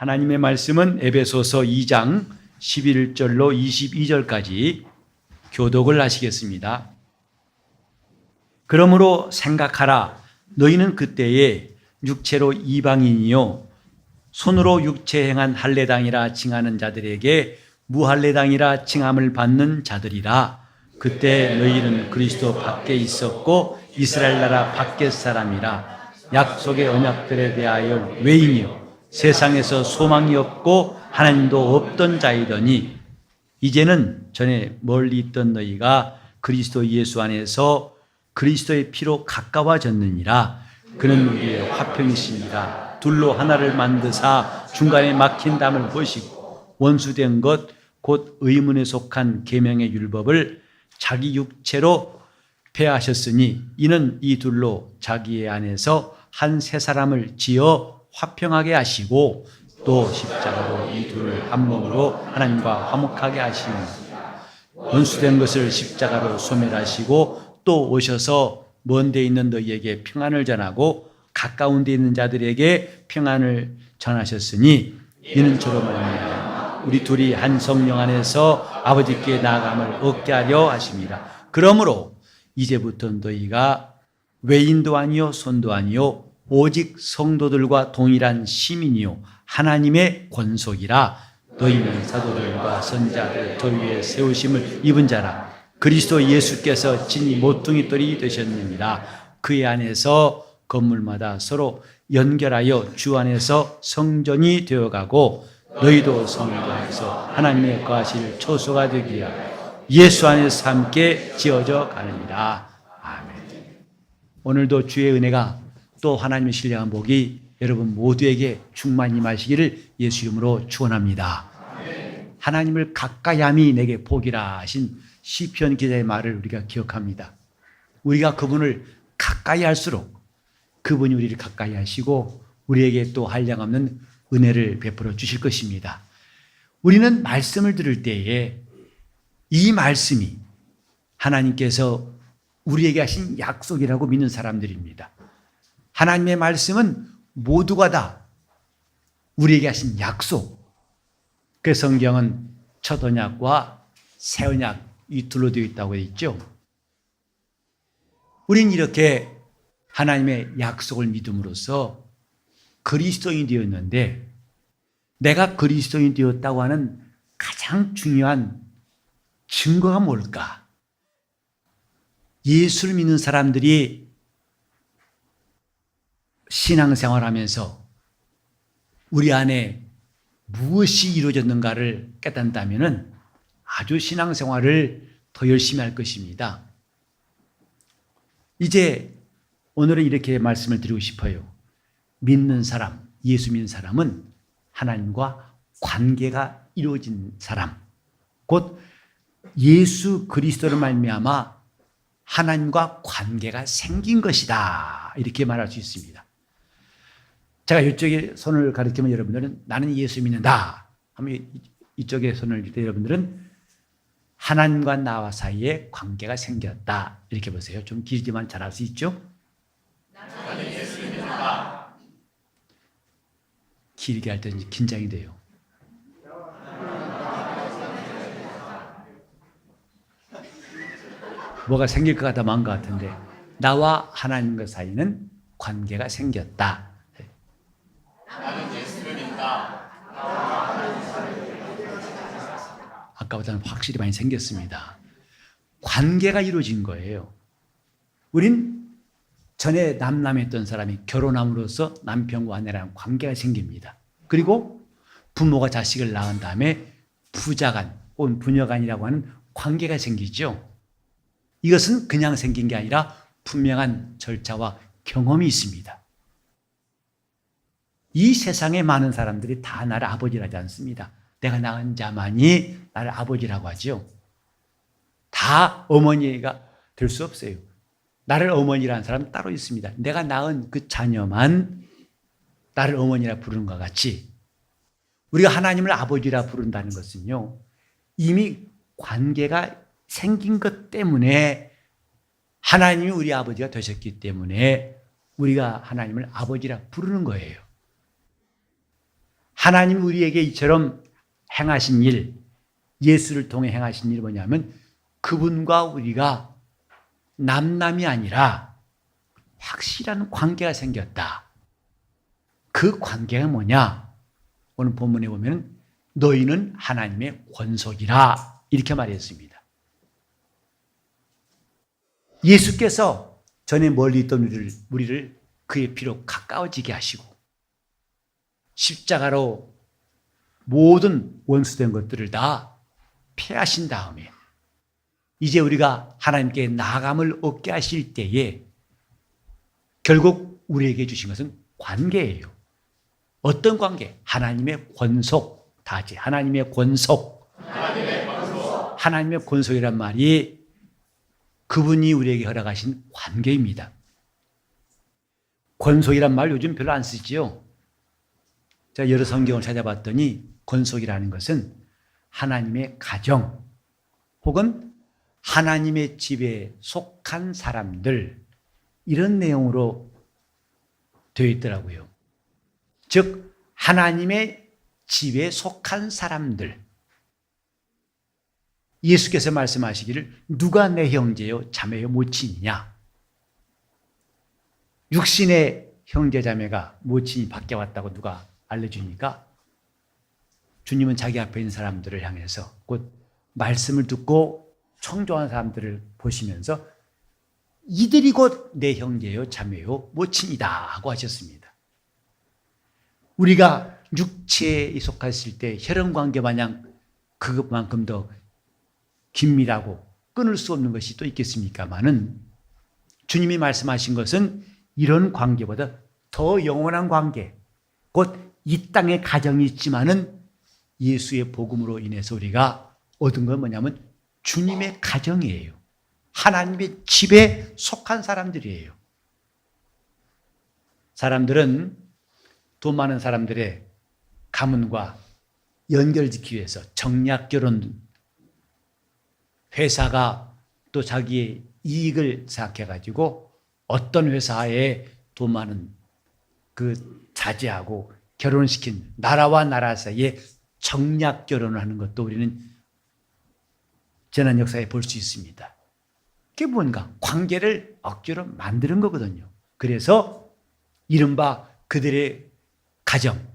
하나님의 말씀은 에베소서 2장 11절로 22절까지 교독을 하시겠습니다. 그러므로 생각하라. 너희는 그때에 육체로 이방인이요 손으로 육체 행한 할례당이라 칭하는 자들에게 무할례당이라 칭함을 받는 자들이라. 그때 너희는 그리스도 밖에 있었고 이스라엘 나라 밖의 사람이라. 약속의 언약들에 대하여 외인이요 세상에서 소망이 없고 하나님도 없던 자이더니 이제는 전에 멀리 있던 너희가 그리스도 예수 안에서 그리스도의 피로 가까워졌느니라. 그는 우리의 화평이십니다. 둘로 하나를 만드사 중간에 막힌 담을 보시고 원수된 것 곧 의문에 속한 계명의 율법을 자기 육체로 폐하셨으니 이는 이 둘로 자기의 안에서 한 세 사람을 지어 화평하게 하시고 또 십자가로 이 둘을 한 몸으로 하나님과 화목하게 하시니 원수된 것을 십자가로 소멸하시고 또 오셔서 먼 데 있는 너희에게 평안을 전하고 가까운 데 있는 자들에게 평안을 전하셨으니 이는 저로 말미암아 우리 둘이 한 성령 안에서 아버지께 나아감을 얻게 하려 하심이라. 그러므로 이제부터 너희가 외인도 아니요 손도 아니요 오직 성도들과 동일한 시민이요 하나님의 권속이라. 너희는 사도들과 선지자들 저 위에 세우심을 입은 자라. 그리스도 예수께서 진이 모퉁이 돌이 되셨느니라. 그의 안에서 건물마다 서로 연결하여 주 안에서 성전이 되어가고 너희도 성전 안에서 하나님의 거하실 초소가 되기 위하여 예수 안에서 함께 지어져 가느니라. 아멘. 오늘도 주의 은혜가 또 하나님의 신령한 복이 여러분 모두에게 충만히 임하시기를 예수 이름으로 축원합니다. 하나님을 가까이함이 내게 복이라 하신 시편 기자의 말을 우리가 기억합니다. 우리가 그분을 가까이 할수록 그분이 우리를 가까이 하시고 우리에게 또 한량없는 은혜를 베풀어 주실 것입니다. 우리는 말씀을 들을 때에 이 말씀이 하나님께서 우리에게 하신 약속이라고 믿는 사람들입니다. 하나님의 말씀은 모두가 다 우리에게 하신 약속. 그 성경은 첫 언약과 새 언약 이 둘로 되어 있다고 되어 있죠. 우리는 이렇게 하나님의 약속을 믿음으로써 그리스도인이 되었는데 내가 그리스도인이 되었다고 하는 가장 중요한 증거가 뭘까? 예수를 믿는 사람들이 신앙생활하면서 우리 안에 무엇이 이루어졌는가를 깨닫는다면 아주 신앙생활을 더 열심히 할 것입니다. 이제 오늘은 이렇게 말씀을 드리고 싶어요. 믿는 사람, 예수 믿는 사람은 하나님과 관계가 이루어진 사람, 곧 예수 그리스도를 말미암아 하나님과 관계가 생긴 것이다. 이렇게 말할 수 있습니다. 제가 이쪽에 손을 가리키면 여러분들은 나는 예수 믿는다 하면 이쪽에 손을 들 때 여러분들은 하나님과 나와 사이에 관계가 생겼다. 이렇게 보세요. 좀 길지만 잘할 수 있죠? 나는 예수 믿는다. 길게 할 때는 긴장이 돼요. 뭐가 생길 것 같아 마음 것 같은데 나와 하나님과 사이는 관계가 생겼다. 나는 예수를 믿는다. 아까보다는 확실히 많이 생겼습니다. 관계가 이루어진 거예요. 우린 전에 남남했던 사람이 결혼함으로써 남편과 아내랑 관계가 생깁니다. 그리고 부모가 자식을 낳은 다음에 부자간 혹은 부녀간이라고 하는 관계가 생기죠. 이것은 그냥 생긴 게 아니라 분명한 절차와 경험이 있습니다. 이 세상에 많은 사람들이 다 나를 아버지라지 않습니다. 내가 낳은 자만이 나를 아버지라고 하죠. 다 어머니가 될 수 없어요. 나를 어머니라는 사람은 따로 있습니다. 내가 낳은 그 자녀만 나를 어머니라 부르는 것 같이 우리가 하나님을 아버지라 부른다는 것은요, 이미 관계가 생긴 것 때문에 하나님이 우리 아버지가 되셨기 때문에 우리가 하나님을 아버지라 부르는 거예요. 하나님 우리에게 이처럼 행하신 일, 예수를 통해 행하신 일이 뭐냐면 그분과 우리가 남남이 아니라 확실한 관계가 생겼다. 그 관계가 뭐냐? 오늘 본문에 보면 너희는 하나님의 권속이라 이렇게 말했습니다. 예수께서 전에 멀리 있던 우리를 그의 피로 가까워지게 하시고 십자가로 모든 원수된 것들을 다 패하신 다음에 이제 우리가 하나님께 나아감을 얻게 하실 때에 결국 우리에게 주신 것은 관계예요. 어떤 관계? 하나님의 권속. 다지 하나님의 권속. 하나님의 권속이란 말이 그분이 우리에게 허락하신 관계입니다. 권속이란 말 요즘 별로 안 쓰지요. 제가 여러 성경을 찾아봤더니 권속이라는 것은 하나님의 가정 혹은 하나님의 집에 속한 사람들 이런 내용으로 되어 있더라고요. 즉 하나님의 집에 속한 사람들. 예수께서 말씀하시기를 누가 내 형제요 자매요 모친이냐. 육신의 형제 자매가 모친이 밖에 왔다고 누가 알려주니까 주님은 자기 앞에 있는 사람들을 향해서 곧 말씀을 듣고 청종한 사람들을 보시면서 이들이 곧 내 형제요 자매요 모친이다 하고 하셨습니다. 우리가 육체에 속했을 때 혈연관계 마냥 그것만큼 더 긴밀하고 끊을 수 없는 것이 또 있겠습니까마는 주님이 말씀하신 것은 이런 관계보다 더 영원한 관계, 곧 이 땅에 가정이 있지만은 예수의 복음으로 인해서 우리가 얻은 건 뭐냐면 주님의 가정이에요. 하나님의 집에 속한 사람들이에요. 사람들은 돈 많은 사람들의 가문과 연결짓기 위해서 정략결혼, 회사가 또 자기의 이익을 생각해가지고 어떤 회사에 돈 많은 그 자제하고 결혼시킨 나라와 나라 사이에 정략결혼을 하는 것도 우리는 지난 역사에 볼 수 있습니다. 그게 뭔가 관계를 억지로 만드는 거거든요. 그래서 이른바 그들의 가정,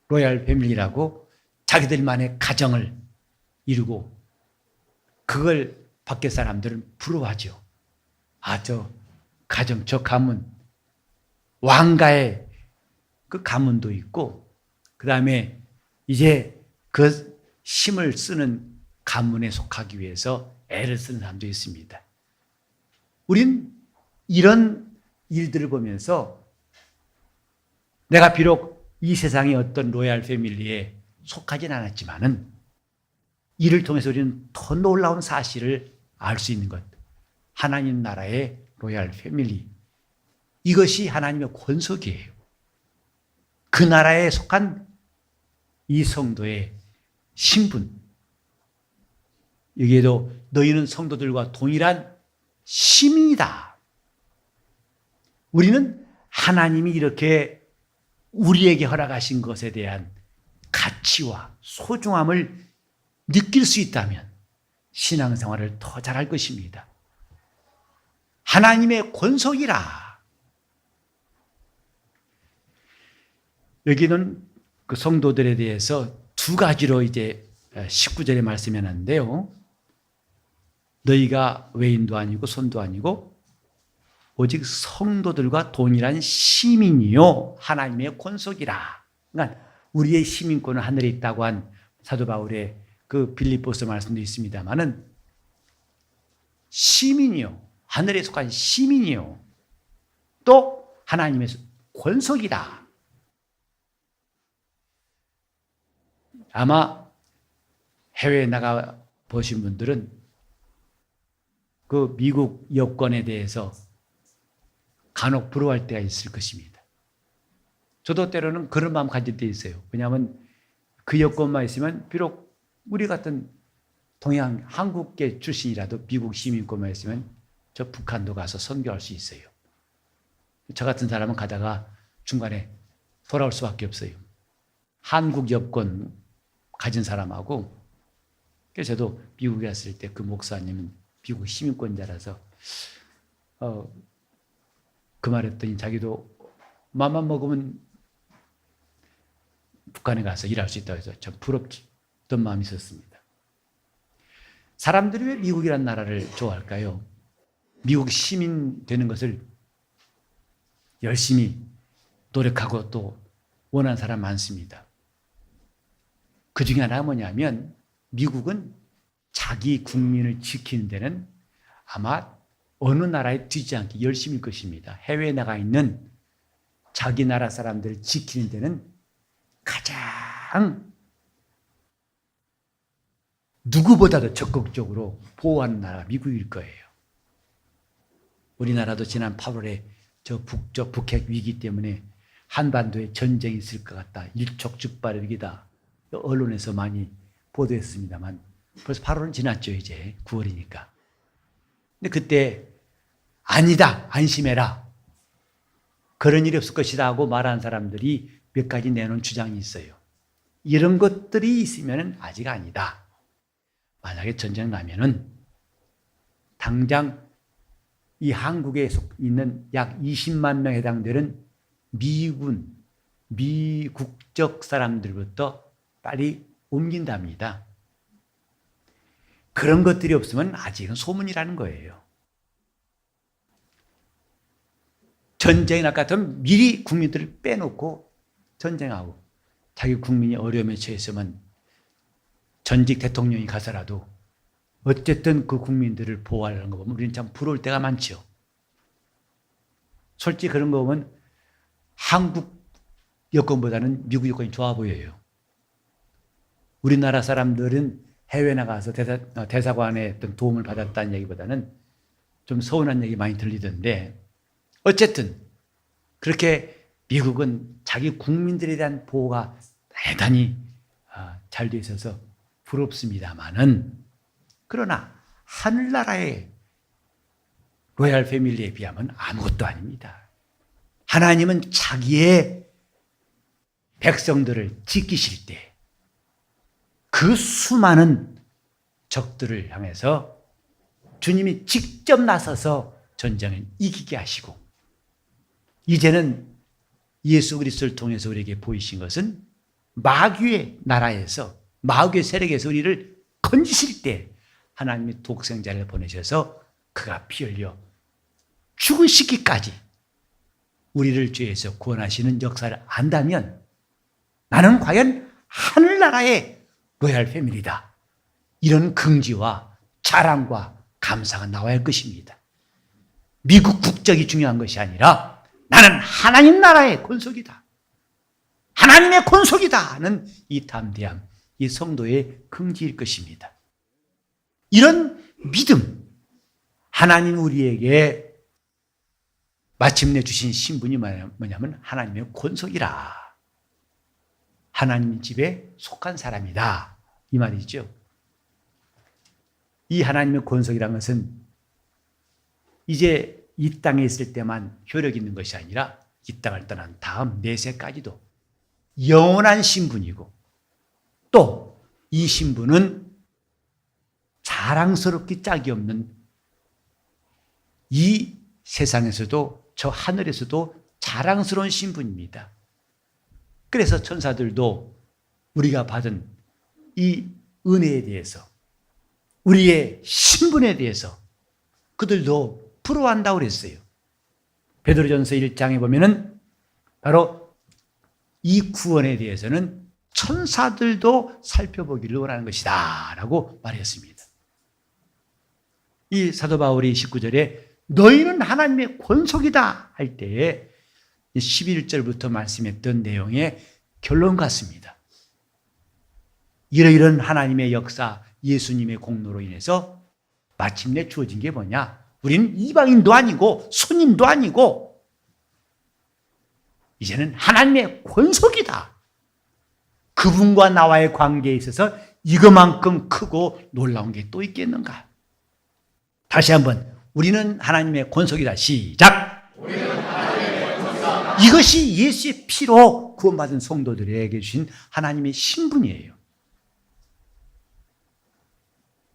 로얄 패밀리라고 자기들만의 가정을 이루고 그걸 밖에 사람들은 부러워하죠. 아, 저 가정, 저 가문, 왕가의 그 가문도 있고 그 다음에 이제 그 힘을 쓰는 가문에 속하기 위해서 애를 쓰는 사람도 있습니다. 우린 이런 일들을 보면서 내가 비록 이 세상의 어떤 로얄 패밀리에 속하진 않았지만은 이를 통해서 우리는 더 놀라운 사실을 알 수 있는 것. 하나님 나라의 로얄 패밀리. 이것이 하나님의 권속이에요. 그 나라에 속한 이 성도의 신분. 여기에도 너희는 성도들과 동일한 시민이다. 우리는 하나님이 이렇게 우리에게 허락하신 것에 대한 가치와 소중함을 느낄 수 있다면 신앙생활을 더 잘할 것입니다. 하나님의 권속이라. 여기는 그 성도들에 대해서 두 가지로 이제 19절에 말씀해 놨는데요. 너희가 외인도 아니고 손도 아니고 오직 성도들과 동일한 시민이요 하나님의 권속이라. 그러니까 우리의 시민권은 하늘에 있다고 한 사도 바울의 그 빌립보서 말씀도 있습니다만은 시민이요 하늘에 속한 시민이요 또 하나님의 권속이다. 아마 해외에 나가 보신 분들은 그 미국 여권에 대해서 간혹 부러워할 때가 있을 것입니다. 저도 때로는 그런 마음 가질 때 있어요. 왜냐하면 그 여권만 있으면 비록 우리 같은 동양 한국계 출신이라도 미국 시민권만 있으면 저 북한도 가서 선교할 수 있어요. 저 같은 사람은 가다가 중간에 돌아올 수밖에 없어요. 한국 여권 가진 사람하고, 그래서 저도 미국에 갔을 때 그 목사님은 미국 시민권자라서 그 말했더니 자기도 맘만 먹으면 북한에 가서 일할 수 있다고 해서 참 부럽던 마음이 있었습니다. 사람들이 왜 미국이라는 나라를 좋아할까요? 미국 시민 되는 것을 열심히 노력하고 또 원하는 사람 많습니다. 그 중에 하나가 뭐냐면 미국은 자기 국민을 지키는 데는 아마 어느 나라에 뒤지 않게 열심일 것입니다. 해외에 나가 있는 자기 나라 사람들을 지키는 데는 가장 누구보다도 적극적으로 보호하는 나라가 미국일 거예요. 우리나라도 지난 8월에 저 북쪽 북핵 위기 때문에 한반도에 전쟁이 있을 것 같다. 일촉즉발의 위기다. 언론에서 많이 보도했습니다만 벌써 8월은 지났죠. 이제 9월이니까. 근데 그때 아니다. 안심해라. 그런 일이 없을 것이다 하고 말한 사람들이 몇 가지 내놓은 주장이 있어요. 이런 것들이 있으면 아직 아니다. 만약에 전쟁 나면은 당장 이 한국에 있는 약 20만 명에 해당되는 미군, 미국적 사람들부터 빨리 옮긴답니다. 그런 것들이 없으면 아직은 소문이라는 거예요. 전쟁이 날 것 같으면 미리 국민들을 빼놓고 전쟁하고 자기 국민이 어려움에 처했으면 전직 대통령이 가서라도 어쨌든 그 국민들을 보호하려는 거 보면 우리는 참 부러울 때가 많죠. 솔직히 그런 거 보면 한국 여권보다는 미국 여권이 좋아 보여요. 우리나라 사람들은 해외 나가서 대사관의 어떤 도움을 받았다는 얘기보다는 좀 서운한 얘기 많이 들리던데 어쨌든 그렇게 미국은 자기 국민들에 대한 보호가 대단히 잘 돼 있어서 부럽습니다만은 그러나 하늘나라의 로얄 패밀리에 비하면 아무것도 아닙니다. 하나님은 자기의 백성들을 지키실 때 그 수많은 적들을 향해서 주님이 직접 나서서 전쟁을 이기게 하시고 이제는 예수 그리스도를 통해서 우리에게 보이신 것은 마귀의 나라에서 마귀의 세력에서 우리를 건지실 때 하나님이 독생자를 보내셔서 그가 피 흘려 죽으시기까지 우리를 죄에서 구원하시는 역사를 안다면 나는 과연 하늘나라의 로얄 패밀리다. 이런 긍지와 자랑과 감사가 나와야 할 것입니다. 미국 국적이 중요한 것이 아니라 나는 하나님 나라의 권속이다. 하나님의 권속이다 하는 이 담대함, 이 성도의 긍지일 것입니다. 이런 믿음, 하나님 우리에게 마침내 주신 신분이 뭐냐면 하나님의 권속이라. 하나님 집에 속한 사람이다. 이 말이죠. 이 하나님의 권속이라는 것은 이제 이 땅에 있을 때만 효력 있는 것이 아니라 이 땅을 떠난 다음 내세까지도 영원한 신분이고 또 이 신분은 자랑스럽기 짝이 없는 이 세상에서도 저 하늘에서도 자랑스러운 신분입니다. 그래서 천사들도 우리가 받은 이 은혜에 대해서 우리의 신분에 대해서 그들도 부러워한다고 그랬어요. 베드로전서 1장에 보면은 바로 이 구원에 대해서는 천사들도 살펴보기를 원하는 것이다 라고 말했습니다. 이 사도 바울이 19절에 너희는 하나님의 권속이다 할 때에 11절부터 말씀했던 내용의 결론 같습니다. 이러이런 하나님의 역사, 예수님의 공로로 인해서 마침내 주어진 게 뭐냐? 우리는 이방인도 아니고 손님도 아니고 이제는 하나님의 권속이다. 그분과 나와의 관계에 있어서 이거만큼 크고 놀라운 게 또 있겠는가? 다시 한번 우리는 하나님의 권속이다. 시작! 우리는 하나님의 권속이다. 이것이 예수의 피로 구원받은 성도들에게 주신 하나님의 신분이에요.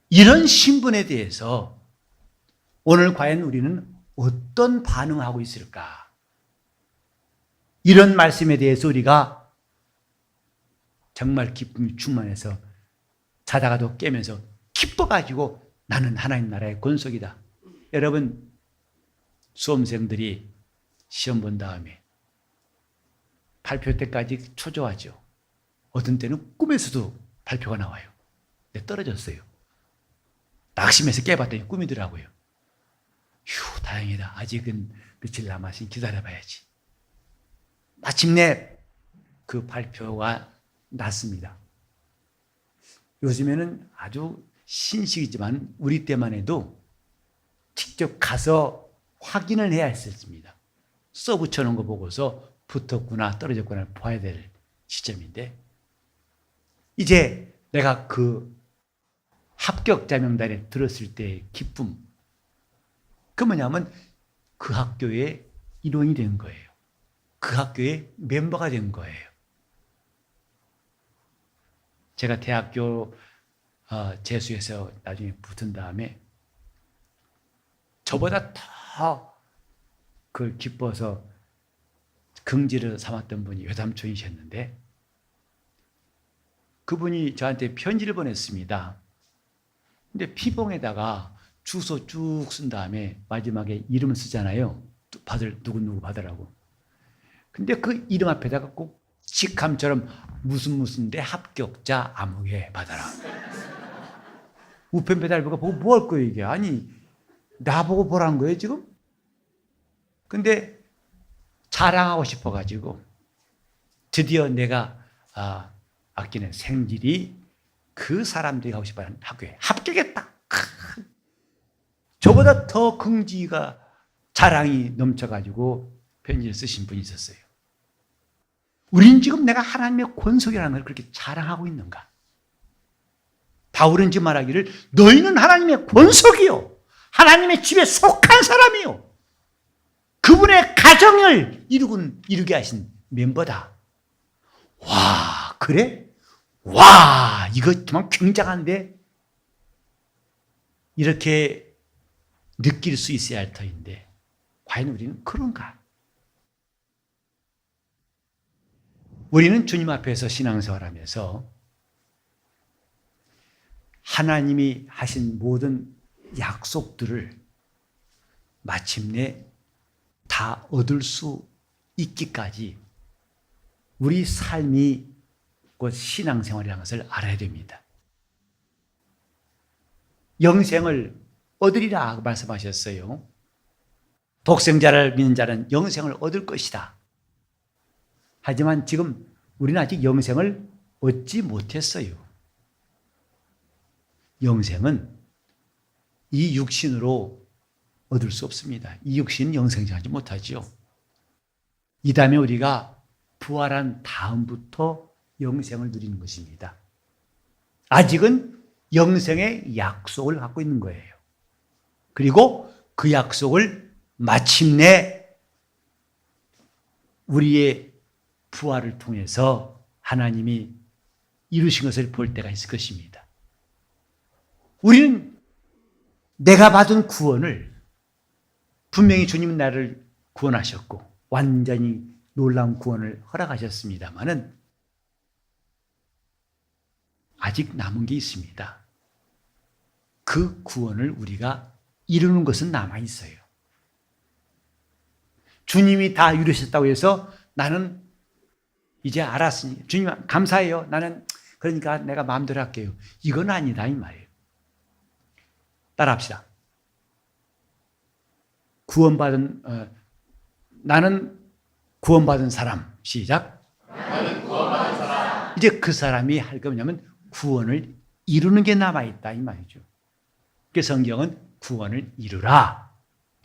이런 신분에 대해서 오늘 과연 우리는 어떤 반응하고 있을까? 이런 말씀에 대해서 우리가 정말 기쁨이 충만해서 자다가도 깨면서 기뻐가지고 나는 하나님 나라의 권속이다. 여러분, 수험생들이 시험 본 다음에 발표 때까지 초조하죠. 어떤 때는 꿈에서도 발표가 나와요. 근데 떨어졌어요. 낙심해서 깨봤더니 꿈이더라고요. 휴, 다행이다. 아직은 며칠 남았으니 기다려봐야지. 마침내 그 발표가 났습니다. 요즘에는 아주 신식이지만 우리 때만 해도 직접 가서 확인을 해야 했었습니다. 써붙여놓은 거 보고서 붙었구나 떨어졌구나 봐야 될 시점인데, 이제 내가 그 합격자 명단에 들었을 때의 기쁨, 그 뭐냐면 그 학교의 일원이 된 거예요. 그 학교의 멤버가 된 거예요. 제가 대학교 재수해서 나중에 붙은 다음에 저보다 더 그걸 기뻐서 긍지를 삼았던 분이 외삼촌이셨는데, 그분이 저한테 편지를 보냈습니다. 근데 피봉에다가 주소 쭉 쓴 다음에 마지막에 이름을 쓰잖아요. 누구 받으라고. 근데 그 이름 앞에다가 꼭 직함처럼 무슨 데 합격자 아무개 받아라. 우편 배달부가 보고 뭐 할 거예요 이게? 아니, 나보고 보라는 거예요 지금? 근데 자랑하고 싶어가지고 드디어 내가 아끼는 생질이 그 사람들이 가고 싶어하는 학교에 합격했다. 저보다 더 긍지가 자랑이 넘쳐가지고 편지를 쓰신 분이 있었어요. 우린 지금 내가 하나님의 권속이라는 걸 그렇게 자랑하고 있는가? 바울은 지금 말하기를 너희는 하나님의 권속이요, 하나님의 집에 속한 사람이요, 그분의 가정을 이루게 하신 멤버다. 와, 그래? 와, 이거 정말 굉장한데? 이렇게 느낄 수 있어야 할 터인데 과연 우리는 그런가? 우리는 주님 앞에서 신앙생활하면서 하나님이 하신 모든 약속들을 마침내 다 얻을 수 있기까지 우리 삶이 곧 신앙생활이라는 것을 알아야 됩니다. 영생을 얻으리라 말씀하셨어요. 독생자를 믿는 자는 영생을 얻을 것이다. 하지만 지금 우리는 아직 영생을 얻지 못했어요. 영생은 이 육신으로 얻을 수 없습니다. 이 육신은 영생하지 못하지요. 이 다음에 우리가 부활한 다음부터 영생을 누리는 것입니다. 아직은 영생의 약속을 갖고 있는 거예요. 그리고 그 약속을 마침내 우리의 부활을 통해서 하나님이 이루신 것을 볼 때가 있을 것입니다. 우리는 내가 받은 구원을, 분명히 주님은 나를 구원하셨고 완전히 놀라운 구원을 허락하셨습니다마는 아직 남은 게 있습니다. 그 구원을 우리가 이루는 것은 남아있어요. 주님이 다 이루셨다고 해서 나는 이제 알았으니 주님 감사해요, 나는 그러니까 내가 마음대로 할게요, 이건 아니다 이 말이에요. 따라합시다. 나는 구원받은 사람. 시작. 나는 구원받은 사람. 이제 그 사람이 할 게 뭐냐면 구원을 이루는 게 남아있다 이 말이죠. 그래서 성경은 구원을 이루라,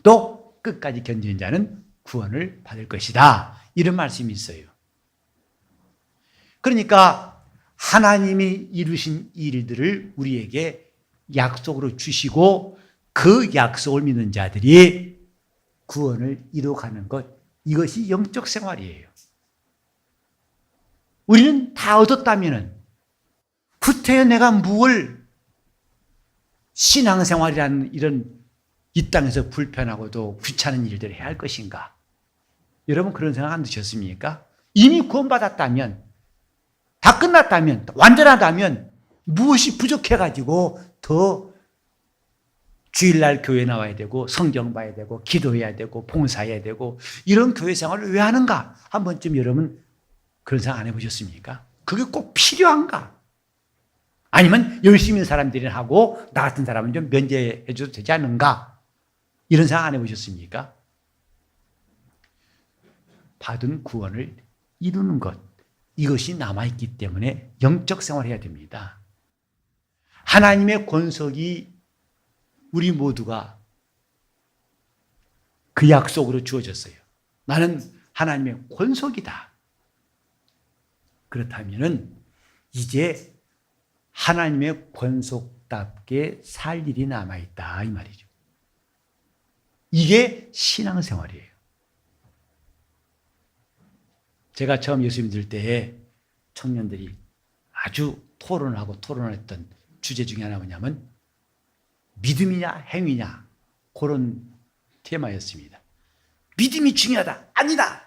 또 끝까지 견디는 자는 구원을 받을 것이다, 이런 말씀이 있어요. 그러니까 하나님이 이루신 일들을 우리에게 약속으로 주시고 그 약속을 믿는 자들이 구원을 이루어가는 것, 이것이 영적 생활이에요. 우리는 다 얻었다면은 구태여 내가 무엇을 신앙생활이라는 이런 이 땅에서 불편하고도 귀찮은 일들을 해야 할 것인가? 여러분 그런 생각 안 드셨습니까? 이미 구원받았다면, 다 끝났다면, 완전하다면 무엇이 부족해가지고 더 주일날 교회 나와야 되고 성경 봐야 되고 기도해야 되고 봉사해야 되고 이런 교회 생활을 왜 하는가? 한 번쯤 여러분 그런 생각 안 해보셨습니까? 그게 꼭 필요한가? 아니면 열심히 있는 사람들이 하고 나 같은 사람은 좀 면제해 줘도 되지 않는가? 이런 생각 안 해보셨습니까? 받은 구원을 이루는 것, 이것이 남아있기 때문에 영적 생활을 해야 됩니다. 하나님의 권속이 우리 모두가 그 약속으로 주어졌어요. 나는 하나님의 권속이다. 그렇다면 이제 하나님의 권속답게 살 일이 남아있다 이 말이죠. 이게 신앙생활이에요. 제가 처음 예수 믿을 때에 청년들이 아주 토론했던 주제 중에 하나가 뭐냐면 믿음이냐 행위냐 그런 테마였습니다. 믿음이 중요하다. 아니다.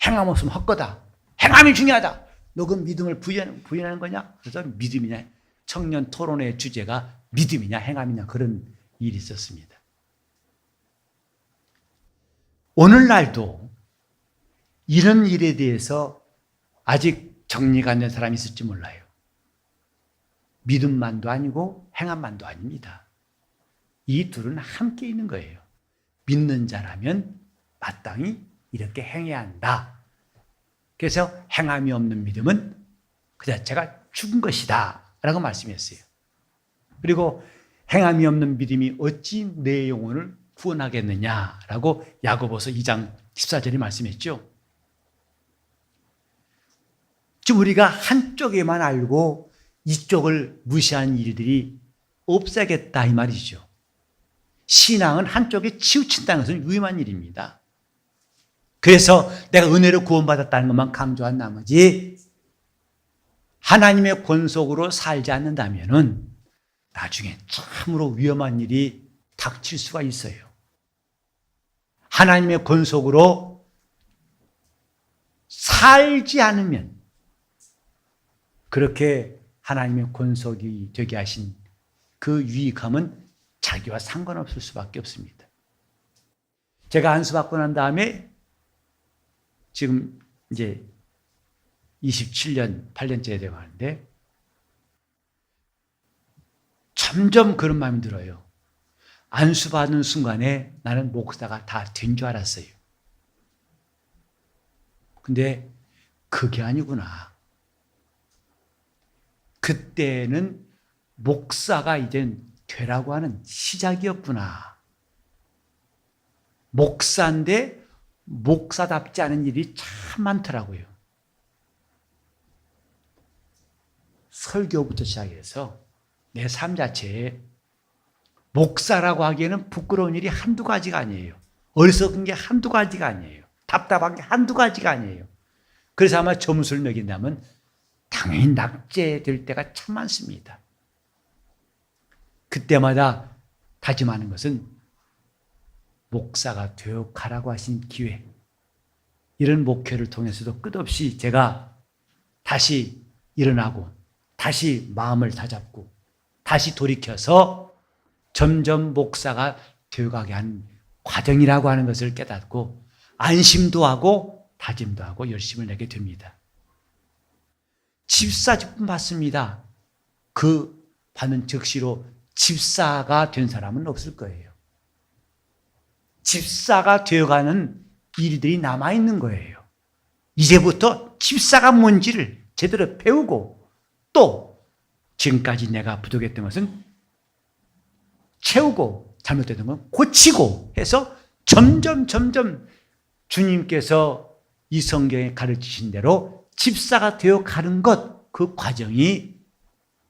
행함 없으면 헛거다. 행함이 중요하다. 너 그 믿음을 부인하는 거냐? 그래서 믿음이냐 청년 토론의 주제가 믿음이냐 행함이냐 그런 일이 있었습니다. 오늘날도 이런 일에 대해서 아직 정리가 안 된 사람이 있을지 몰라요. 믿음만도 아니고 행함만도 아닙니다. 이 둘은 함께 있는 거예요. 믿는 자라면 마땅히 이렇게 행해야 한다. 그래서 행함이 없는 믿음은 그 자체가 죽은 것이다 라고 말씀했어요. 그리고 행함이 없는 믿음이 어찌 내 영혼을 구원하겠느냐라고 야고보서 2장 14절에 말씀했죠. 지금 우리가 한쪽에만 알고 이쪽을 무시한 일들이 없애겠다 이 말이죠. 신앙은 한쪽에 치우친다는 것은 위험한 일입니다. 그래서 내가 은혜로 구원받았다는 것만 강조한 나머지 하나님의 권속으로 살지 않는다면 나중에 참으로 위험한 일이 닥칠 수가 있어요. 하나님의 권속으로 살지 않으면 그렇게 하나님의 권속이 되게 하신 그 유익함은 자기와 상관없을 수밖에 없습니다. 제가 안수받고 난 다음에 지금 이제 27년, 8년째 되어 가는데 점점 그런 마음이 들어요. 안수받는 순간에 나는 목사가 다 된 줄 알았어요. 근데 그게 아니구나. 그때는 목사가 이젠 되라고 하는 시작이었구나. 목사인데 목사답지 않은 일이 참 많더라고요. 설교부터 시작해서 내 삶 자체에 목사라고 하기에는 부끄러운 일이 한두 가지가 아니에요. 어리석은 게 한두 가지가 아니에요. 답답한 게 한두 가지가 아니에요. 그래서 아마 점수를 매긴다면 당연히 낙제될 때가 참 많습니다. 그때마다 다짐하는 것은 목사가 되어 가라고 하신 기회, 이런 목회를 통해서도 끝없이 제가 다시 일어나고 다시 마음을 다잡고 다시 돌이켜서 점점 목사가 되어가게 한 과정이라고 하는 것을 깨닫고 안심도 하고 다짐도 하고 열심을 내게 됩니다. 집사 직분 받습니다. 그 받는 즉시로 집사가 된 사람은 없을 거예요. 집사가 되어가는 일들이 남아있는 거예요. 이제부터 집사가 뭔지를 제대로 배우고 또 지금까지 내가 부족했던 것은 채우고 잘못됐던 건 고치고 해서 점점 주님께서 이 성경에 가르치신 대로 집사가 되어 가는 것, 그 과정이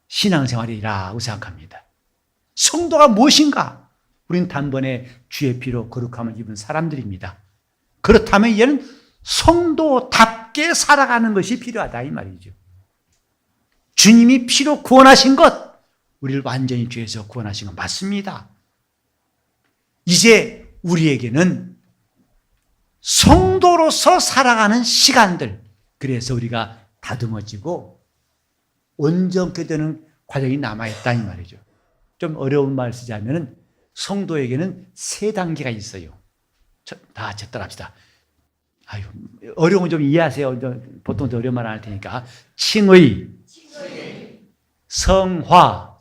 신앙생활이라고 생각합니다. 성도가 무엇인가? 우리는 단번에 주의 피로 거룩함을 입은 사람들입니다. 그렇다면 이제는 성도답게 살아가는 것이 필요하다 이 말이죠. 주님이 피로 구원하신 것, 우리를 완전히 죄에서 구원하신 것 맞습니다. 이제 우리에게는 성도로서 살아가는 시간들, 그래서 우리가 다듬어지고 온전케 되는 과정이 남아있다 이 말이죠. 좀 어려운 말 쓰자면 성도에게는 세 단계가 있어요. 다 적절합시다. 아유, 어려운 거 좀 이해하세요. 보통 더 어려운 말 안 할 테니까. 칭의, 성화,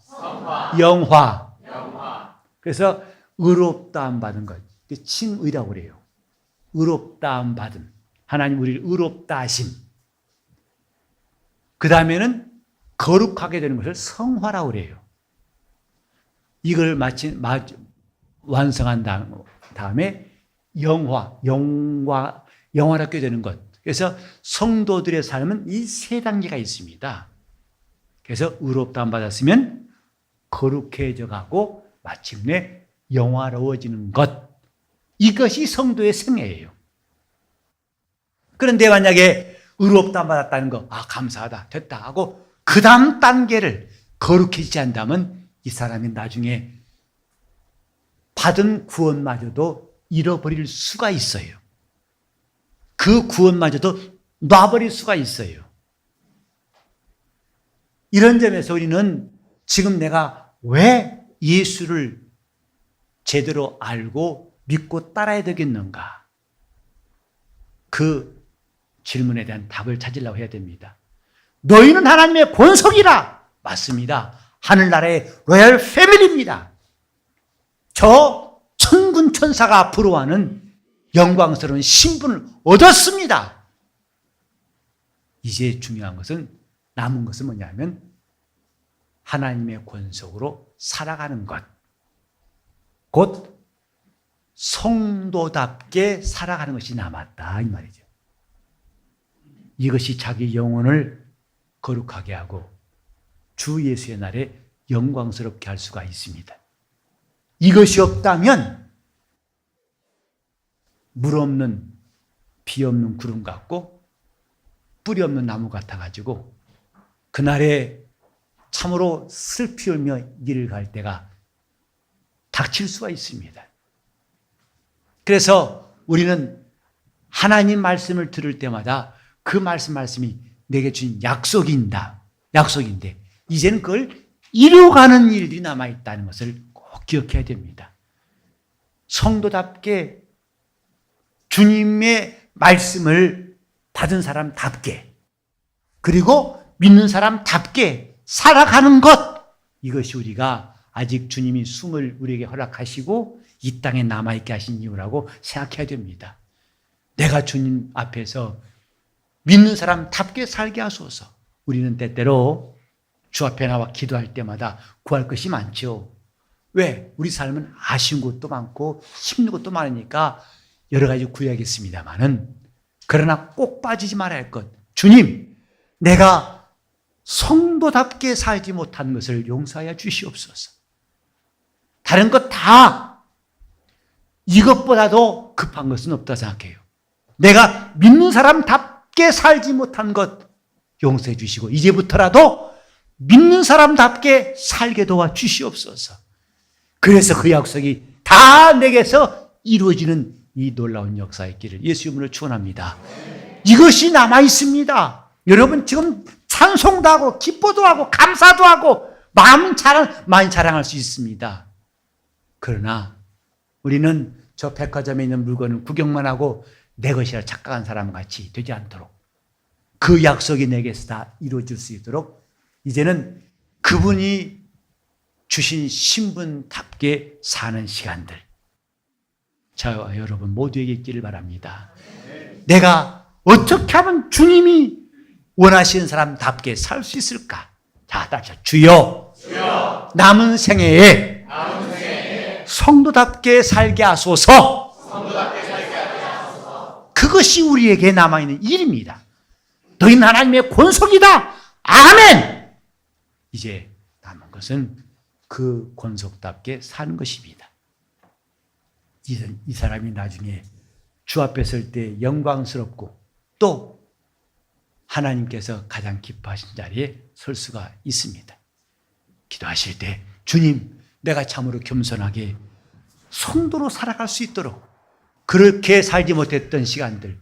영화. 그래서 의롭다함 받은 것. 칭의라고 그래요. 의롭다함 받음. 하나님 우리를 의롭다 하심. 그 다음에는 거룩하게 되는 것을 성화라고 그래요. 이걸 완성한 다음에 영화롭게 되는 것. 그래서 성도들의 삶은 이 세 단계가 있습니다. 그래서 의롭다함 받았으면 거룩해져 가고 마침내 영화로워지는 것. 이것이 성도의 생애예요. 그런데 만약에 의롭다함 받았다는 거, 감사하다, 됐다 하고 그 다음 단계를 거룩해지지 않다면 이 사람이 나중에 받은 구원마저도 잃어버릴 수가 있어요. 그 구원마저도 놔버릴 수가 있어요. 이런 점에서 우리는 지금 내가 왜 예수를 제대로 알고 믿고 따라야 되겠는가? 그 질문에 대한 답을 찾으려고 해야 됩니다. 너희는 하나님의 권속이라. 맞습니다. 하늘나라의 로얄 패밀리입니다. 저 천군 천사가 부러워하는 영광스러운 신분을 얻었습니다. 이제 중요한 것은 남은 것은 뭐냐면 하나님의 권속으로 살아가는 것. 곧 성도답게 살아가는 것이 남았다 이 말이죠. 이것이 자기 영혼을 거룩하게 하고 주 예수의 날에 영광스럽게 할 수가 있습니다. 이것이 없다면 물 없는 비 없는 구름 같고 뿌리 없는 나무 같아가지고 그날에 참으로 슬피 울며 길을 갈 때가 닥칠 수가 있습니다. 그래서 우리는 하나님 말씀을 들을 때마다 그 말씀이 내게 주신 약속인데 이제는 그걸 이루어가는 일들이 남아있다는 것을 꼭 기억해야 됩니다. 성도답게 주님의 말씀을 받은 사람답게 그리고 믿는 사람답게 살아가는 것, 이것이 우리가 아직 주님이 숨을 우리에게 허락하시고 이 땅에 남아있게 하신 이유라고 생각해야 됩니다. 내가 주님 앞에서 믿는 사람답게 살게 하소서. 우리는 때때로 주 앞에 나와 기도할 때마다 구할 것이 많죠. 왜? 우리 삶은 아쉬운 것도 많고 힘든 것도 많으니까 여러 가지 구해야겠습니다만은, 그러나 꼭 빠지지 말아야 할 것, 주님, 내가 성도답게 살지 못한 것을 용서하여 주시옵소서. 다른 것 다 이것보다도 급한 것은 없다 생각해요. 내가 믿는 사람답게 살지 못한 것 용서해 주시고 이제부터라도 믿는 사람답게 살게 도와 주시옵소서. 그래서 그 약속이 다 내게서 이루어지는 이 놀라운 역사의 길을 예수 이름으로 축원합니다. 이것이 남아 있습니다. 여러분 지금 찬송도 하고 기뻐도 하고 감사도 하고 많이 자랑할 수 있습니다. 그러나 우리는 저 백화점에 있는 물건을 구경만 하고 내 것이라 착각한 사람같이 되지 않도록, 그 약속이 내게서 다 이루어질 수 있도록 이제는 그분이 주신 신분답게 사는 시간들 저와 여러분 모두에게 있기를 바랍니다. 내가 어떻게 하면 주님이 원하시는 사람답게 살 수 있을까? 자, 따라서 주여, 남은 생애에 성도답게 살게 하소서. 그것이 우리에게 남아있는 일입니다. 너희는 하나님의 권속이다. 아멘. 이제 남은 것은 그 권속답게 사는 것입니다. 이 사람이 나중에 주 앞에 설 때 영광스럽고 또 하나님께서 가장 기뻐하신 자리에 설 수가 있습니다. 기도하실 때 주님, 내가 참으로 겸손하게 성도로 살아갈 수 있도록, 그렇게 살지 못했던 시간들,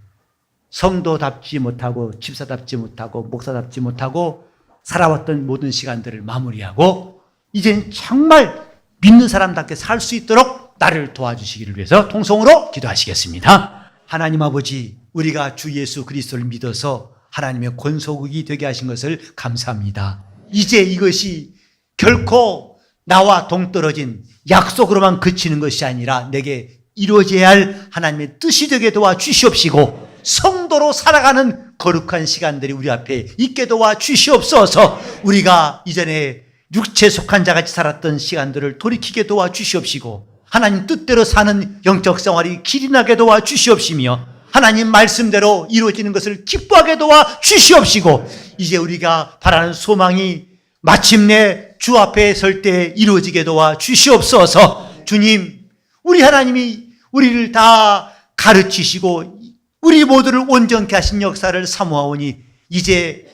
성도답지 못하고 집사답지 못하고 목사답지 못하고 살아왔던 모든 시간들을 마무리하고 이제는 정말 믿는 사람답게 살 수 있도록 나를 도와주시기를 위해서 통성으로 기도하시겠습니다. 하나님 아버지, 우리가 주 예수 그리스도를 믿어서 하나님의 권소국이 되게 하신 것을 감사합니다. 이제 이것이 결코 나와 동떨어진 약속으로만 그치는 것이 아니라 내게 이루어져야 할 하나님의 뜻이 되게 도와주시옵시고, 성도로 살아가는 거룩한 시간들이 우리 앞에 있게 도와주시옵소서. 우리가 이전에 육체에 속한 자같이 살았던 시간들을 돌이키게 도와주시옵시고, 하나님 뜻대로 사는 영적 생활이 길이 나게 도와주시옵시며, 하나님 말씀대로 이루어지는 것을 기뻐하게 도와주시옵시고, 이제 우리가 바라는 소망이 마침내 주 앞에 설 때 이루어지게 도와주시옵소서. 주님, 우리 하나님이 우리를 다 가르치시고 우리 모두를 온전케 하신 역사를 사모하오니, 이제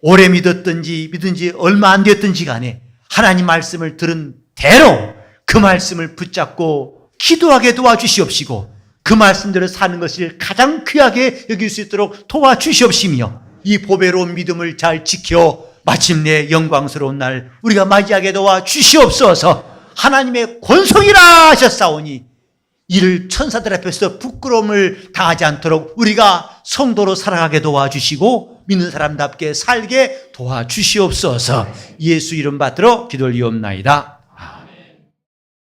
오래 믿은 지 얼마 안 되었든지 간에 하나님 말씀을 들은 대로 그 말씀을 붙잡고 기도하게 도와주시옵시고, 그 말씀대로 사는 것을 가장 귀하게 여길 수 있도록 도와주시옵시며, 이 보배로운 믿음을 잘 지켜 마침내 영광스러운 날 우리가 맞이하게 도와주시옵소서. 하나님의 권속이라 하셨사오니 이를 천사들 앞에서 부끄러움을 당하지 않도록 우리가 성도로 살아가게 도와주시고 믿는 사람답게 살게 도와주시옵소서. 예수 이름 받들어 기도 올리옵나이다.